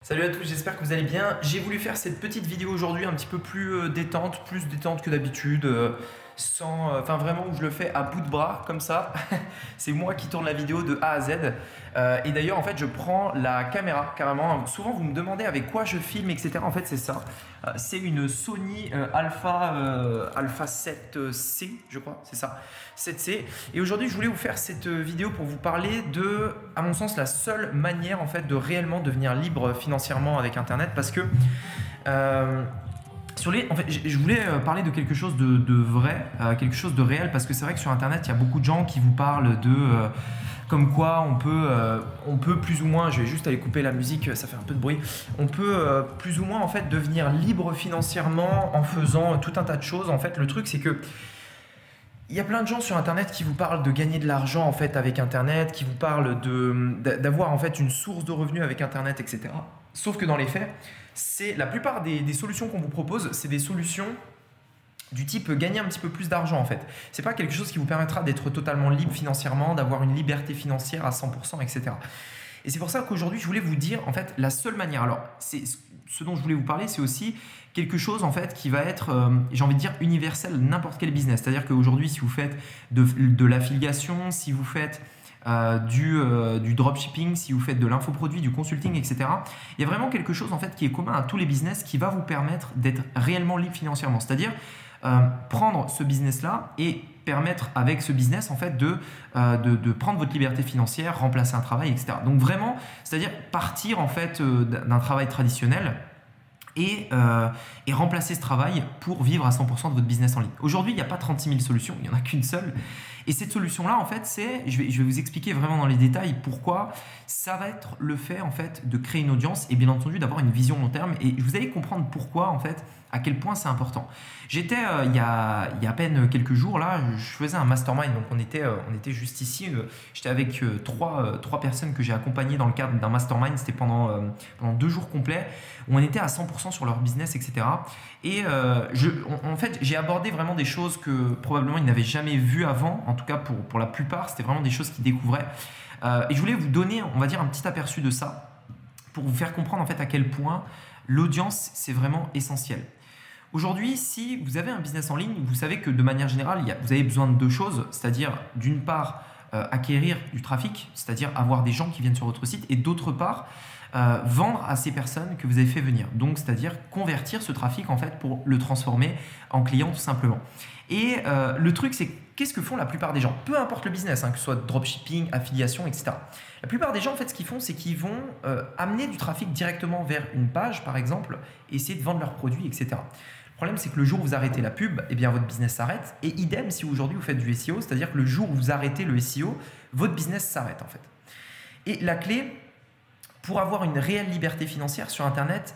Salut à tous, j'espère que vous allez bien. J'ai voulu faire cette petite vidéo aujourd'hui un petit peu plus détente, plus détente que d'habitude, enfin vraiment où je le fais à bout de bras comme ça. C'est moi qui tourne la vidéo de A à Z. Et d'ailleurs en fait je prends la caméra carrément. Souvent vous me demandez avec quoi je filme, etc. En fait c'est ça. C'est une Sony Alpha 7C, je crois, c'est ça, 7C. Et aujourd'hui je voulais vous faire cette vidéo pour vous parler de, à mon sens, la seule manière en fait de réellement devenir libre financièrement avec Internet, parce que en fait, je voulais parler de quelque chose de vrai, quelque chose de réel, parce que c'est vrai que sur Internet, il y a beaucoup de gens qui vous parlent de comme quoi on peut plus ou moins, je vais juste aller couper la musique, ça fait un peu de bruit, on peut plus ou moins en fait devenir libre financièrement en faisant tout un tas de choses. En fait, le truc c'est que il y a plein de gens sur Internet qui vous parlent de gagner de l'argent en fait avec Internet, qui vous parlent d'avoir en fait une source de revenus avec Internet, etc. Sauf que dans les faits, c'est la plupart des solutions qu'on vous propose, c'est des solutions du type gagner un petit peu plus d'argent en fait. C'est pas quelque chose qui vous permettra d'être totalement libre financièrement, d'avoir une liberté financière à 100%, etc. Et c'est pour ça qu'aujourd'hui, je voulais vous dire en fait la seule manière. Alors, c'est ce dont je voulais vous parler, c'est aussi quelque chose en fait qui va être, j'ai envie de dire, universel, n'importe quel business. C'est-à-dire qu'aujourd'hui, si vous faites de l'affiliation, si vous faites du dropshipping, si vous faites de l'infoproduit, du consulting, etc. Il y a vraiment quelque chose en fait qui est commun à tous les business qui va vous permettre d'être réellement libre financièrement. C'est-à-dire prendre ce business-là et permettre avec ce business en fait de prendre votre liberté financière, remplacer un travail, etc. Donc vraiment, c'est-à-dire partir en fait d'un travail traditionnel et remplacer ce travail pour vivre à 100% de votre business en ligne. Aujourd'hui, il n'y a pas 36 000 solutions, il n'y en a qu'une seule. Et cette solution-là, en fait, je vais vous expliquer vraiment dans les détails pourquoi. Ça va être le fait, en fait, de créer une audience et bien entendu d'avoir une vision long terme. Et vous allez comprendre pourquoi, en fait, à quel point c'est important. J'étais, il y a à peine quelques jours, là, je faisais un mastermind. Donc, on était juste ici. J'étais avec trois personnes que j'ai accompagnées dans le cadre d'un mastermind. C'était pendant 2 jours complets où on était à 100% sur leur business, etc. Et en fait, j'ai abordé vraiment des choses que probablement ils n'avaient jamais vues avant. En tout cas, pour la plupart, c'était vraiment des choses qu'ils découvraient. Et je voulais vous donner, on va dire, un petit aperçu de ça pour vous faire comprendre en fait à quel point l'audience, c'est vraiment essentiel. Aujourd'hui, si vous avez un business en ligne, vous savez que de manière générale, vous avez besoin de 2 choses, c'est-à-dire d'une part acquérir du trafic, c'est-à-dire avoir des gens qui viennent sur votre site, et d'autre part vendre à ces personnes que vous avez fait venir. Donc, c'est-à-dire convertir ce trafic en fait pour le transformer en client tout simplement. Et le truc, c'est qu'est-ce que font la plupart des gens ? Peu importe le business, que ce soit dropshipping, affiliation, etc. La plupart des gens, en fait, ce qu'ils font, c'est qu'ils vont amener du trafic directement vers une page, par exemple, et essayer de vendre leurs produits, etc. Le problème, c'est que le jour où vous arrêtez la pub, eh bien, votre business s'arrête. Et idem si aujourd'hui vous faites du SEO, c'est-à-dire que le jour où vous arrêtez le SEO, votre business s'arrête en fait. Et la clé pour avoir une réelle liberté financière sur Internet,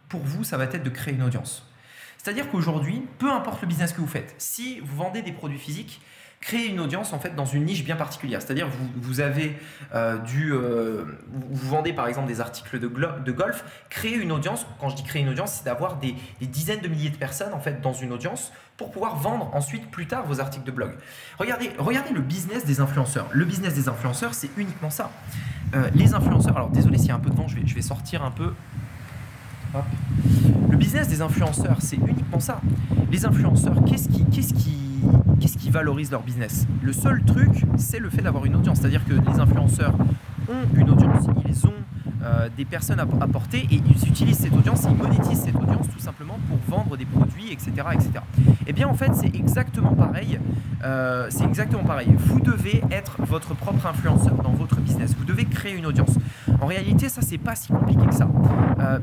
pour vous, ça va être de créer une audience. C'est-à-dire qu'aujourd'hui, peu importe le business que vous faites, si vous vendez des produits physiques, créez une audience en fait dans une niche bien particulière. C'est-à-dire vous avez vous vendez par exemple des articles de golf, créez une audience. Quand je dis créer une audience, c'est d'avoir des dizaines de milliers de personnes en fait dans une audience pour pouvoir vendre ensuite plus tard vos articles de blog. Regardez le business des influenceurs. Le business des influenceurs, c'est uniquement ça. Les influenceurs, alors désolé s'il y a un peu de vent, je vais sortir un peu. Hop. Le business des influenceurs, c'est uniquement ça. Les influenceurs, qu'est-ce qui valorise leur business ? Le seul truc, c'est le fait d'avoir une audience. C'est-à-dire que les influenceurs ont une audience, ils ont des personnes à porter et ils utilisent cette audience, ils monétisent cette audience tout simplement pour vendre des produits, etc. etc. Et bien en fait, c'est exactement pareil. Vous devez être votre propre influenceur dans votre business. Vous devez créer une audience. En réalité, ça, c'est pas si compliqué que ça.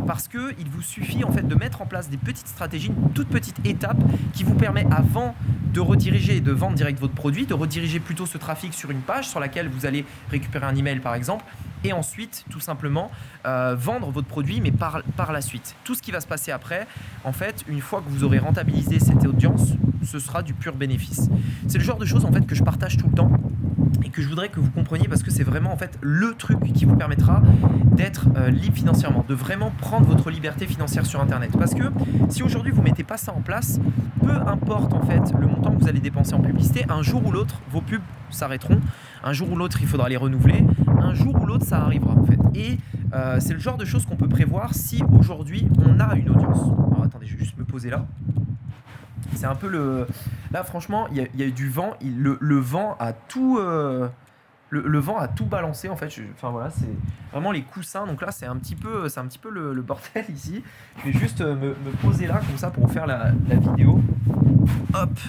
Parce qu'il vous suffit en fait de mettre en place des petites stratégies, une toute petite étape qui vous permet, avant de rediriger et de vendre direct votre produit, de rediriger plutôt ce trafic sur une page sur laquelle vous allez récupérer un email par exemple, et ensuite tout simplement vendre votre produit, mais par la suite. Tout ce qui va se passer après, en fait, une fois que vous aurez rentabilisé cette audience, ce sera du pur bénéfice. C'est le genre de choses en fait que je partage tout le temps et que je voudrais que vous compreniez, parce que c'est vraiment en fait le truc qui vous permettra d'être libre financièrement, de vraiment prendre votre liberté financière sur Internet. Parce que si aujourd'hui vous mettez pas ça en place, peu importe en fait le montant que vous allez dépenser en publicité, un jour ou l'autre vos pubs s'arrêteront, un jour ou l'autre il faudra les renouveler, un jour ou l'autre ça arrivera en fait. Et c'est le genre de choses qu'on peut prévoir si aujourd'hui on a une audience. Alors attendez, je vais juste me poser là. C'est un peu le... Là franchement, il y a eu du vent, le vent a tout... Le vent a tout balancé en fait. Enfin voilà, c'est vraiment les coussins. Donc là, c'est un petit peu le bordel ici. Je vais juste me poser là comme ça pour vous faire la vidéo. Hop.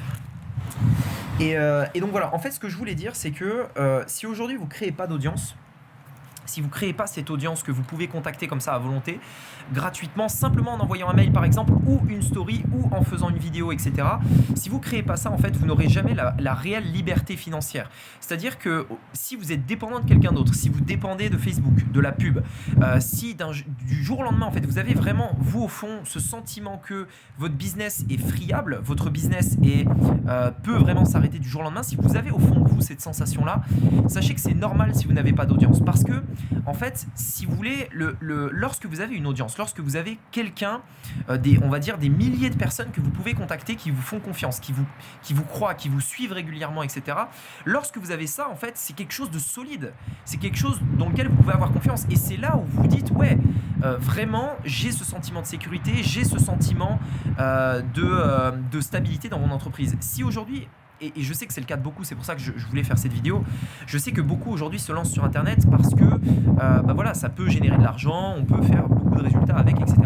Et donc voilà. En fait, ce que je voulais dire, c'est que si aujourd'hui vous créez pas d'audience, si vous ne créez pas cette audience que vous pouvez contacter comme ça à volonté, gratuitement, simplement en envoyant un mail par exemple, ou une story, ou en faisant une vidéo, etc. Si vous ne créez pas ça, en fait, vous n'aurez jamais la réelle liberté financière. C'est-à-dire que si vous êtes dépendant de quelqu'un d'autre, si vous dépendez de Facebook, de la pub, si du jour au lendemain, en fait, vous avez vraiment, vous au fond, ce sentiment que votre business est friable, votre business peut vraiment s'arrêter du jour au lendemain, si vous avez au fond de vous cette sensation-là, sachez que c'est normal si vous n'avez pas d'audience. Parce que en fait, si vous voulez, lorsque vous avez une audience, lorsque vous avez quelqu'un, on va dire des milliers de personnes que vous pouvez contacter, qui vous font confiance, qui vous croient, qui vous suivent régulièrement, etc. Lorsque vous avez ça, en fait, c'est quelque chose de solide. C'est quelque chose dans lequel vous pouvez avoir confiance. Et c'est là où vous vous dites, ouais, vraiment, j'ai ce sentiment de sécurité, j'ai ce sentiment de stabilité dans mon entreprise. Si aujourd'hui... Et je sais que c'est le cas de beaucoup, c'est pour ça que je voulais faire cette vidéo. Je sais que beaucoup aujourd'hui se lancent sur Internet parce que voilà, ça peut générer de l'argent, on peut faire beaucoup de résultats avec, etc.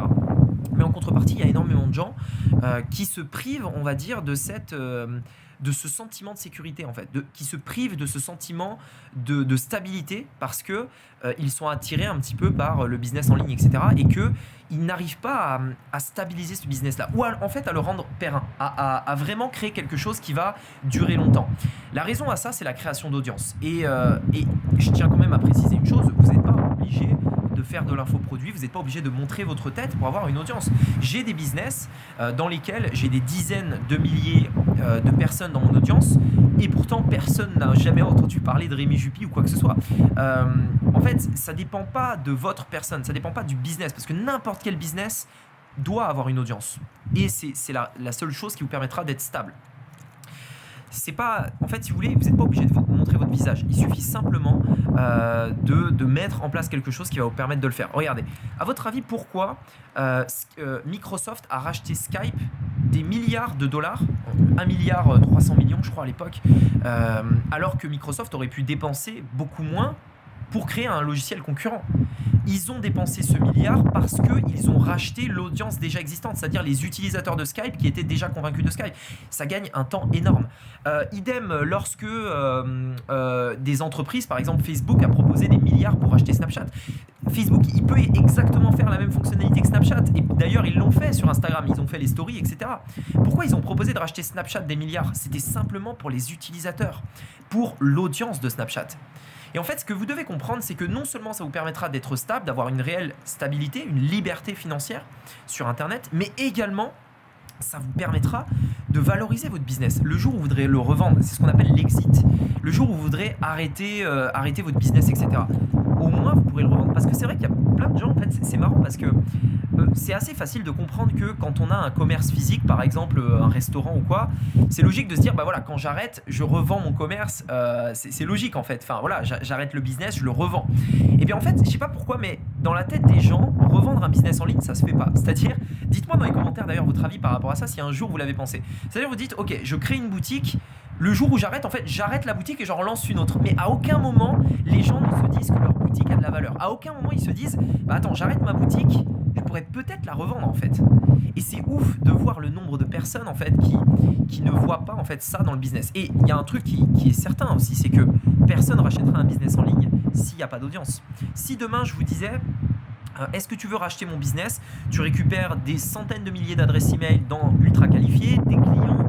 Mais en contrepartie, il y a énormément de gens qui se privent, on va dire, de ce sentiment de sécurité en fait, qui se privent de ce sentiment de stabilité parce que ils sont attirés un petit peu par le business en ligne, etc. et qu'ils n'arrivent pas à stabiliser ce business-là ou en fait à le rendre périn, à vraiment créer quelque chose qui va durer longtemps. La raison à ça, c'est la création d'audience. Et je tiens quand même à préciser une chose, vous n'êtes pas obligé de faire de l'infoproduit, vous n'êtes pas obligé de montrer votre tête pour avoir une audience. J'ai des business dans lesquels j'ai des dizaines de milliers de personnes dans mon audience et pourtant personne n'a jamais entendu parler de Rémi Jupy ou quoi que ce soit. En fait, ça dépend pas de votre personne, ça dépend pas du business parce que n'importe quel business doit avoir une audience et c'est la seule chose qui vous permettra d'être stable. C'est pas, en fait, si vous voulez, vous n'êtes pas obligé de montrer votre visage. Il suffit simplement de mettre en place quelque chose qui va vous permettre de le faire. Regardez, à votre avis, pourquoi Microsoft a racheté Skype des milliards de dollars, 1,3 milliard je crois à l'époque, alors que Microsoft aurait pu dépenser beaucoup moins pour créer un logiciel concurrent. Ils ont dépensé ce milliard parce qu'ils ont racheté l'audience déjà existante, c'est-à-dire les utilisateurs de Skype qui étaient déjà convaincus de Skype. Ça gagne un temps énorme. Idem lorsque des entreprises, par exemple Facebook, a proposé des milliards pour acheter Snapchat. Facebook, il peut exactement faire la même fonctionnalité que Snapchat. Et d'ailleurs, ils l'ont fait sur Instagram, ils ont fait les stories, etc. Pourquoi ils ont proposé de racheter Snapchat des milliards? C'était simplement pour les utilisateurs, pour l'audience de Snapchat. Et en fait, ce que vous devez comprendre, c'est que non seulement ça vous permettra d'être stable, d'avoir une réelle stabilité, une liberté financière sur Internet, mais également, ça vous permettra de valoriser votre business. Le jour où vous voudrez le revendre, c'est ce qu'on appelle l'exit. Le jour où vous voudrez arrêter votre business, etc. Au moins, vous pourrez le revendre. Parce que c'est vrai qu'il y a plein de gens, en fait, c'est marrant parce que c'est assez facile de comprendre que quand on a un commerce physique, par exemple un restaurant ou quoi, c'est logique de se dire, bah voilà, quand j'arrête, je revends mon commerce. C'est logique en fait. Enfin voilà, j'arrête le business, je le revends. Et bien en fait, je sais pas pourquoi, mais dans la tête des gens, revendre un business en ligne, ça se fait pas. C'est-à-dire, dites-moi dans les commentaires d'ailleurs votre avis par rapport à ça, si un jour vous l'avez pensé. C'est-à-dire, vous dites, ok, je crée une boutique. Le jour où j'arrête, en fait, j'arrête la boutique et j'en relance une autre. Mais à aucun moment, les gens ne se disent que leur boutique a de la valeur. À aucun moment, ils se disent, bah attends, j'arrête ma boutique, je pourrais peut-être la revendre en fait. Et c'est ouf de voir le nombre de personnes en fait qui ne voient pas en fait ça dans le business. Et il y a un truc qui est certain aussi, c'est que personne rachètera un business en ligne s'il n'y a pas d'audience. Si demain je vous disais, est-ce que tu veux racheter mon business? Tu récupères des centaines de milliers d'adresses email dans ultra qualifiées, des clients.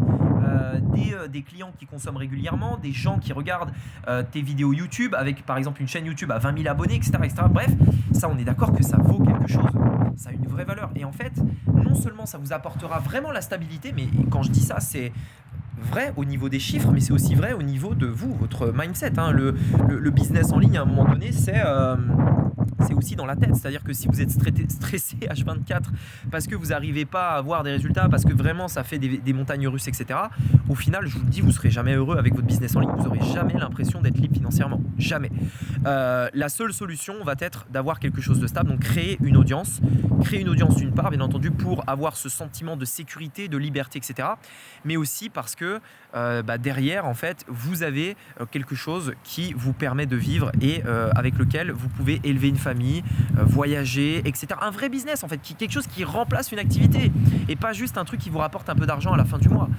Des clients qui consomment régulièrement, des gens qui regardent tes vidéos YouTube avec par exemple une chaîne YouTube à 20 000 abonnés, etc., etc. Bref, ça on est d'accord que ça vaut quelque chose, ça a une vraie valeur. Et en fait, non seulement ça vous apportera vraiment la stabilité, mais quand je dis ça, c'est vrai au niveau des chiffres, mais c'est aussi vrai au niveau de vous, votre mindset. Le business en ligne, à un moment donné, c'est aussi dans la tête. C'est-à-dire que si vous êtes stressé H24 parce que vous n'arrivez pas à avoir des résultats, parce que vraiment ça fait des montagnes russes, etc., au final, je vous le dis, vous ne serez jamais heureux avec votre business en ligne. Vous n'aurez jamais l'impression d'être libre financièrement. Jamais. La seule solution va être d'avoir quelque chose de stable. Donc créer une audience. Créer une audience d'une part, bien entendu, pour avoir ce sentiment de sécurité, de liberté, etc. Mais aussi parce que derrière, en fait, vous avez quelque chose qui vous permet de vivre et avec lequel vous pouvez élever une famille, voyager, etc. Un vrai business, en fait, quelque chose qui remplace une activité et pas juste un truc qui vous rapporte un peu d'argent à la fin du mois.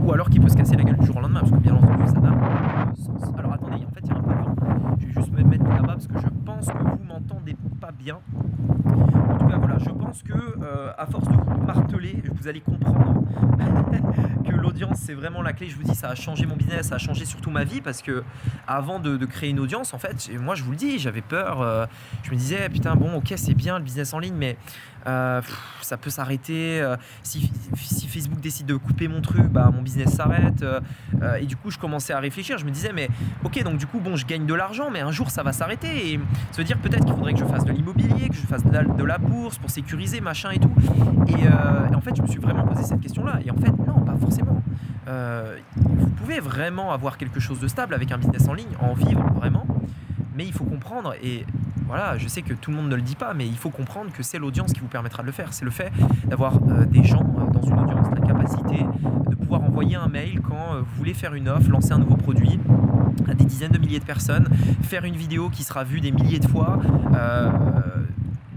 Ou alors qui peut se casser la gueule du jour au lendemain, parce que bien entendu, ça n'a pas de sens. Alors attendez, en fait, il y a un peu de vent. Je vais juste me mettre là-bas parce que je pense que vous m'entendez pas bien. En tout cas, voilà, je pense que à force de vous marteler, vous allez comprendre que l'audience, c'est vraiment la clé. Je vous dis, ça a changé mon business, ça a changé surtout ma vie parce que avant de créer une audience, en fait, moi, je vous le dis, j'avais peur. Je me disais, putain, bon, ok, c'est bien le business en ligne, mais ça peut s'arrêter. Si Facebook décide de couper mon truc, mon business s'arrête. Et du coup, je commençais à réfléchir. Je me disais, mais ok, donc du coup, bon, je gagne de l'argent, mais un jour, ça va s'arrêter. Et ça veut dire peut-être qu'il faudrait que je fasse de l'immobilier, que je fasse de la bourse pour sécuriser, machin et tout. Et en fait, je me suis vraiment posé cette question-là. Et en fait, non, pas forcément. Vous pouvez vraiment avoir quelque chose de stable avec un business en ligne, en vivre vraiment. Mais il faut comprendre, et voilà, je sais que tout le monde ne le dit pas, mais il faut comprendre que c'est l'audience qui vous permettra de le faire. C'est le fait d'avoir des gens dans une audience, la capacité de pouvoir envoyer un mail quand vous voulez faire une offre, lancer un nouveau produit à des dizaines de milliers de personnes, faire une vidéo qui sera vue des milliers de fois,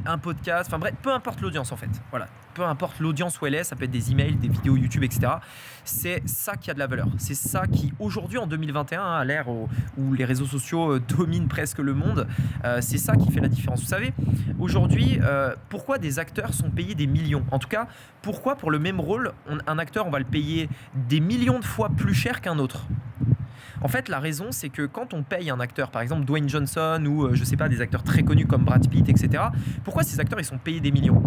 un podcast, enfin bref, peu importe l'audience en fait. Voilà, peu importe l'audience où elle est, ça peut être des emails, des vidéos YouTube, etc. C'est ça qui a de la valeur. C'est ça qui, aujourd'hui en 2021, à l'ère où les réseaux sociaux dominent presque le monde, c'est ça qui fait la différence. Vous savez, aujourd'hui, pourquoi des acteurs sont payés des millions? En tout cas, pourquoi pour le même rôle, un acteur, on va le payer des millions de fois plus cher qu'un autre? En fait, la raison, c'est que quand on paye un acteur, par exemple Dwayne Johnson ou je sais pas, des acteurs très connus comme Brad Pitt, etc., pourquoi ces acteurs ils sont payés des millions?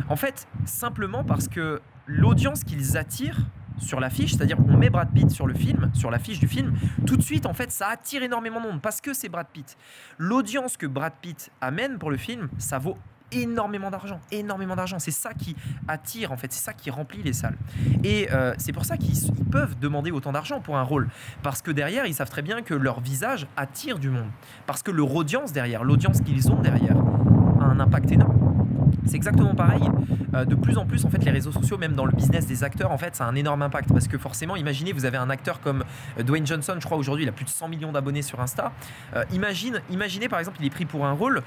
En fait, simplement parce que l'audience qu'ils attirent sur l'affiche, c'est-à-dire on met Brad Pitt sur le film, sur l'affiche du film, tout de suite en fait ça attire énormément de monde parce que c'est Brad Pitt. L'audience que Brad Pitt amène pour le film, ça vaut énormément d'argent, énormément d'argent. C'est ça qui attire en fait, c'est ça qui remplit les salles. Et c'est pour ça qu'ils peuvent demander autant d'argent pour un rôle, parce que derrière ils savent très bien que leur visage attire du monde, parce que leur audience derrière, l'audience qu'ils ont derrière, a un impact énorme. C'est exactement pareil. De plus en plus, en fait, les réseaux sociaux, même dans le business des acteurs, en fait, ça a un énorme impact. Parce que forcément, imaginez, vous avez un acteur comme Dwayne Johnson, je crois aujourd'hui, il a plus de 100 millions d'abonnés sur Insta. Imaginez, par exemple, il est pris pour un rôle,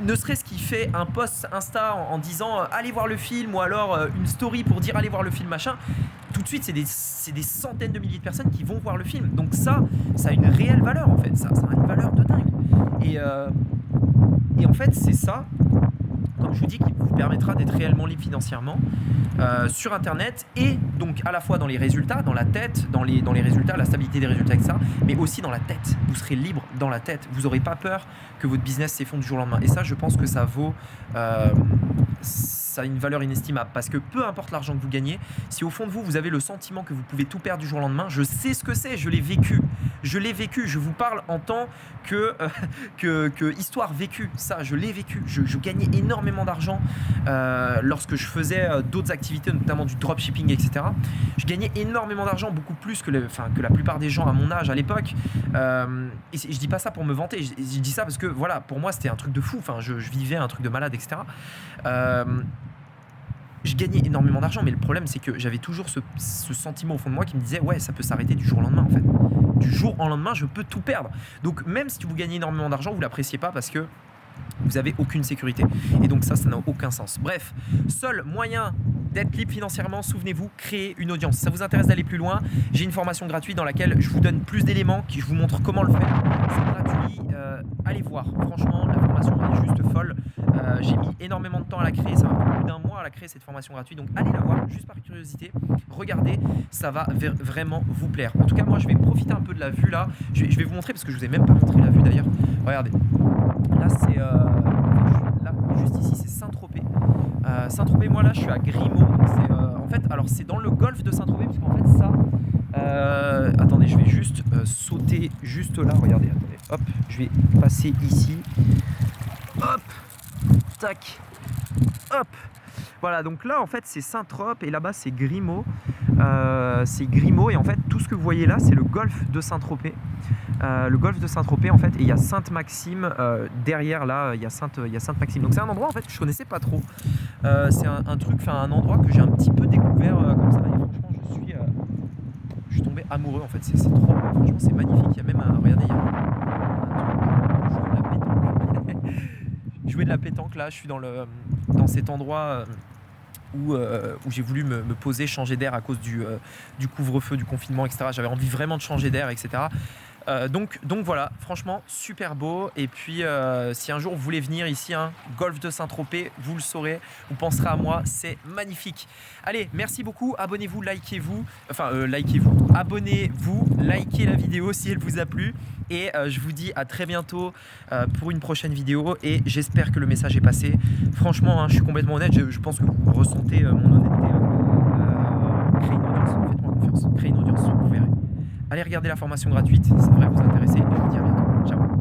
ne serait-ce qu'il fait un post Insta en disant allez voir le film, ou alors une story pour dire allez voir le film, machin. Tout de suite, c'est des centaines de milliers de personnes qui vont voir le film. Donc ça a une réelle valeur, en fait. Ça a une valeur de dingue. Et en fait, c'est ça, comme je vous dis, qui vous permettra d'être réellement libre financièrement sur Internet, et donc à la fois dans les résultats, dans la tête, dans les résultats, la stabilité des résultats, etc., mais aussi dans la tête. Vous serez libre dans la tête. Vous n'aurez pas peur que votre business s'effondre du jour au lendemain. Et ça, je pense que ça vaut... ça a une valeur inestimable, parce que peu importe l'argent que vous gagnez, si au fond de vous, vous avez le sentiment que vous pouvez tout perdre du jour au lendemain, je sais ce que c'est, je l'ai vécu, je vous parle en tant que histoire vécue, ça, je l'ai vécu, je gagnais énormément d'argent lorsque je faisais d'autres activités, notamment du dropshipping, etc. Je gagnais énormément d'argent, beaucoup plus que la plupart des gens à mon âge à l'époque, et je dis pas ça pour me vanter, je dis ça parce que voilà, pour moi c'était un truc de fou, enfin je vivais un truc de malade, etc. Je gagnais énormément d'argent, mais le problème c'est que j'avais toujours ce sentiment au fond de moi qui me disait ouais, ça peut s'arrêter du jour au lendemain en fait. Du jour au lendemain, je peux tout perdre. Donc même si vous gagnez énormément d'argent, vous l'appréciez pas parce que vous n'avez aucune sécurité. Et donc ça n'a aucun sens. Bref, seul moyen d'être libre financièrement, souvenez-vous, créer une audience. Si ça vous intéresse d'aller plus loin, j'ai une formation gratuite dans laquelle je vous donne plus d'éléments, qui je vous montre comment le faire. C'est gratuit, allez voir. Franchement, la formation est juste folle. J'ai mis énormément de temps à la créer, ça m'a pris plus d'un mois à la créer cette formation gratuite, donc allez la voir juste par curiosité, regardez, ça va vraiment vous plaire. En tout cas, moi je vais profiter un peu de la vue là, je vais vous montrer parce que je vous ai même pas montré la vue d'ailleurs. Regardez, là c'est là juste ici c'est Saint-Tropez. Saint-Tropez, moi là je suis à Grimaud, c'est en fait, alors c'est dans le golfe de Saint-Tropez, parce qu'en fait ça attendez, je vais juste sauter juste là, regardez, attendez, hop, je vais passer ici. hop, tac, hop. Voilà, donc là en fait c'est Saint-Trope et là-bas c'est Grimaud. Et en fait tout ce que vous voyez là c'est le golfe de Saint-Tropez. Le golfe de Saint-Tropez en fait, et il y a Sainte-Maxime derrière là, il y a Sainte-Maxime. Donc c'est un endroit en fait que je connaissais pas trop. C'est un truc, enfin un endroit que j'ai un petit peu découvert comme ça. Et franchement je suis tombé amoureux en fait. C'est trop, franchement c'est magnifique. Il y a même regardez, il y a un truc, jouer de la pétanque là. Je suis dans cet endroit. Où j'ai voulu me poser, changer d'air à cause du couvre-feu, du confinement, etc. J'avais envie vraiment de changer d'air, etc. Donc voilà, franchement, super beau. Et puis, si un jour vous voulez venir ici, golfe de Saint-Tropez, vous le saurez, vous penserez à moi, c'est magnifique. Allez, merci beaucoup, abonnez-vous, likez-vous. Abonnez-vous, likez la vidéo si elle vous a plu. Et je vous dis à très bientôt pour une prochaine vidéo. Et j'espère que le message est passé. Franchement, je suis complètement honnête, je pense que vous ressentez mon honnêteté. Créez une audience, faites-moi confiance, créez une audience, vous verrez. Allez regarder la formation gratuite, ça devrait vous intéresser. Et je vous dis à bientôt. Ciao.